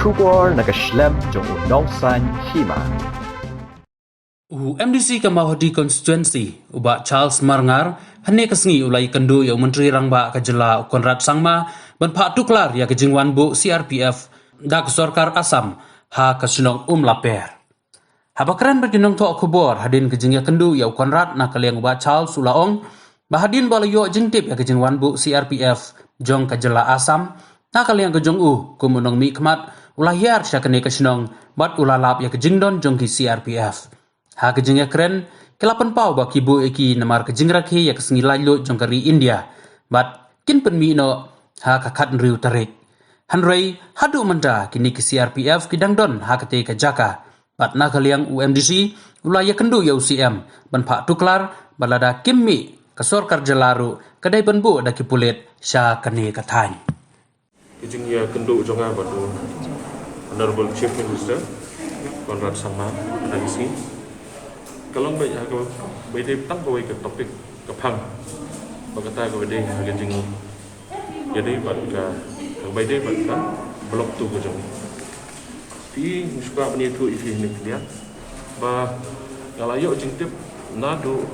Kubor nakaslem jong Nongsan Hima. MDC Kamahodi Constituency uba Charles Marngar hane kasngi ulai kendu yang Menteri Rangba Kajela Konrad Sangma ban Pak Tuklar ya kejingwan bu CRPF dak Sorkar Asam ha kasunong laper. Habakran berjenong to kubor hadin kejingya kendu ya Konrad na kaliang uba Charles Ulaong bahadin balayo jengtip ya kejingwan bu CRPF jong Kajela Asam na kaliang kejong kumunong mi kemat ulayar syakane kasunong bat ulalap ya kejingdon jong ki CRPF. Ha kejing ya keren kelapan pau ba kibu eki namar kejing rakhi ya kesengi lalu jongkari India bat kin penmi no ha kakat nriu tarik hanrei hadu menda kini ke CRPF kidang don ha kate ke Jaka bat na kaliang UMDC ulaya kendu ya UCM ban Pak Tuklar balada kimmi ke Sorkar Jelaru kedai benbu da kipulit sya kane katany kejing ya kendu jonga batu Honorable Chief Minister Konrad Sangma Nangisi kalau baik aku baik tang kau ikut topik kepang, berkata kau baik agak jenguk. Jadi baca kau baik baca blog tu kau jeng. Pi musuh punya tu ifi ni dia. Bah kalau yo jengtip nado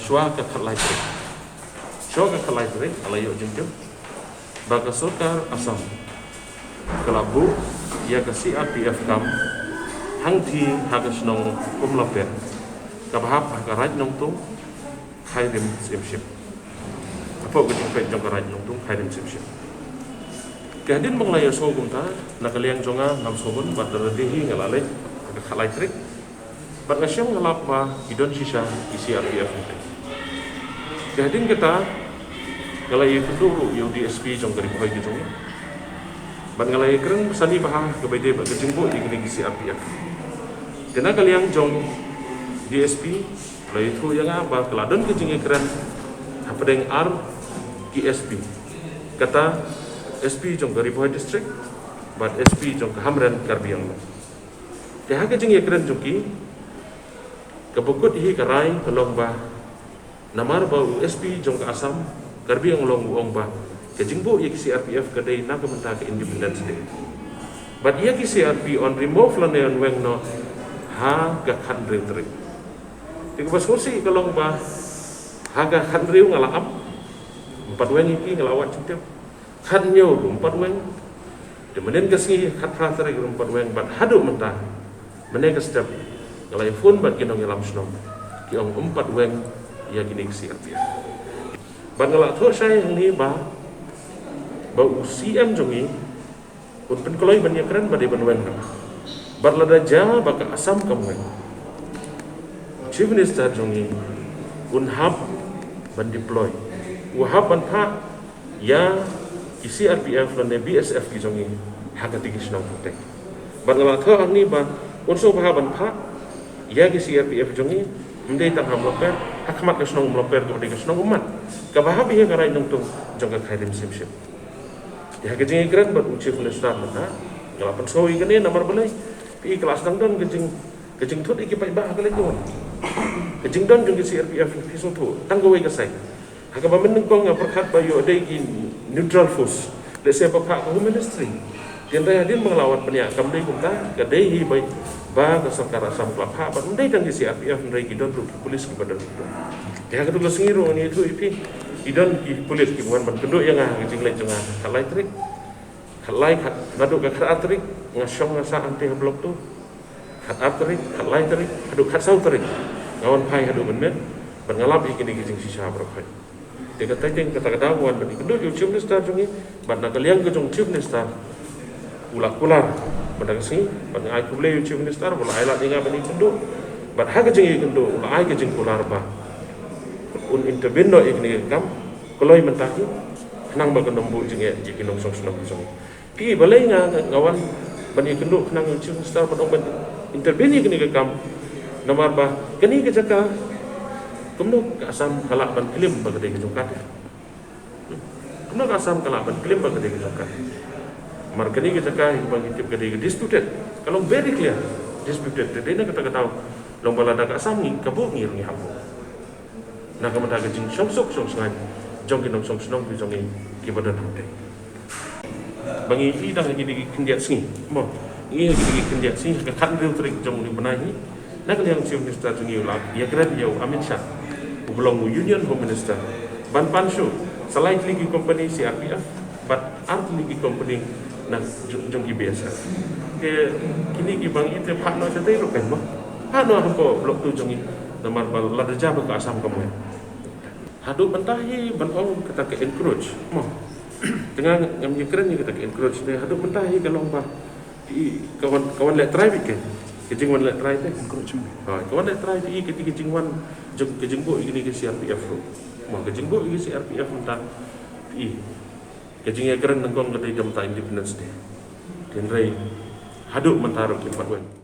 shua ke kalai tu. Shua ke kalai tu kalau yo jengtip. Bah ke Sorkar Asam. Kalau bu ia ke CRPF kam. Hang thi hagas nong laper kabahap hagaraj nong tu khairim simship apa gejing pe jong garaj nong tu khairim simship kadin menglaya so gumta nakaliang jonga nam sobun bat derdehi ngalale aga khalai trik bat ngasyam ngalap ma idon sisa isi RPF ni kadin kita ngalai kudu yo DSP jong gari boy gitu bat ngalai keren sani bahang kebaide bat gejing bo di isi RPF. Kena kaliang jong DSP, lalu itu yang apa? Keladon kejengnya keren, apa dengan R KSP? Kata SP jong dari Bohai District, but SP jong ke Hamran Karbiang. Dah kejengnya keren joki, kebukut hi karai kelong bah, namar bau SP jong ke Asam Karbiang long uong bah, kejeng bu ia CRPF kedai nak kementah ke Independence Day. But ia CRP on remove lanean weng no. Ha gak handriu terik. Tiga pas kursi kalau bah haga handriu ngalaam 4 weng iki ngelawat cinta. Kan nyo 4 weng. Demenin kesngi hat terik 4 weng bat hadu mentah. Mene ke step ngalai phone bat kinong ngelam snom. Kiong 4 weng ya gini ke RPF. Bat ngalak tho saya yang ni bah bau CM jongi un pen koloi ban yakran bade ban weng. Berlada jauh baka Asam kamu. Chief Minister jongi unhab ban deploy. Wahab ban pak ya isi RPF dan BSF ki jongi hagati kisnong protek. Ban ngala tho angni ba unso wahab ban pak ya isi RPF jongi mendai tang ham loper hakmat kisnong loper ko de kisnong umat. Kabahab ya karai nong tung jongga khairim simship. Ya kejeng igran ban Chief Minister mata ngala pensoi kene nomor belai pi kelas dangdon kejing tut iki pai bah kale don kejing don jong CRPF pisung tu tanggowe ke sai haka ba men kong perkhat ba yo dei ki neutral force le se pa ka ko ministry tian dai hadin mengelawat penia kam dei kumta ka dei hi bai ba ka Sorkar Asam klap ha ba dei dang CRPF ndai ki don polis ki badan tu ya ka tu sengiro ni tu ipi idon ki polis ki bukan ban penduk yang kejing le jong kalai trik kalai nadu ka khat trik ngasyong ngasa anti blok tu khat atrik khat lain trik adu khat sau trik ngawan pai adu benet bengalap ikini kijing sisa berkhai dia kata jeng kata wan bani kendu Chief Minister jongi ban nak liang ke jong Chief Minister ular pada kesini ban ai kuble Chief Minister bola ai la dinga bani kendu ban ha ke jeng kendu ulah ai ke jeng ular ba un interveno ikini kam koloi mentahi nang ba kenombu jeng ya jikinong song jong pi balai ngawan bani kendu nang Chief Minister ban interveni kini ke kam namar ba kini ke Jaka kemno ke Asam kalak ban klaim ba kedai ke Jongkat kemno ke Asam kalak ban klaim ba kedai ke Jongkat mar kini ke Jaka bang tip kedai ke disputed kalau very clear disputed dia nak kata tahu long bala dak Asam ni kabuk ngir ni hapo nak kementah ke jing song sok song sangai jong kinong song snong bi jong ki badan hute bangi i dah lagi di kendiat sini mo ini lagi di kendiat sini ke kan real trik jong di benahi nak yang chief minister tungi ulang ya kira dia Amin Shah belum union home minister ban panshu selain lagi company CRPF but art lagi company nak jong biasa ke kini ki bang itu pak no setai roken mo pak no hampo blok tu jong nomor bal lada jaba ke asam kamu hadu bentahi ban ong kata ke encourage mo dengan yang keren ni kita encourage dia hadu bentahi kalau bah kawan let try ke kejingwan let try teh encouragement kawan let try di kejingwan kejingbo ini ke CRPF mo kejingbo ini CRPF mentah kejingnya keren nengkong kedai jam ta independence day dan rai hadu mentaruh kipat wen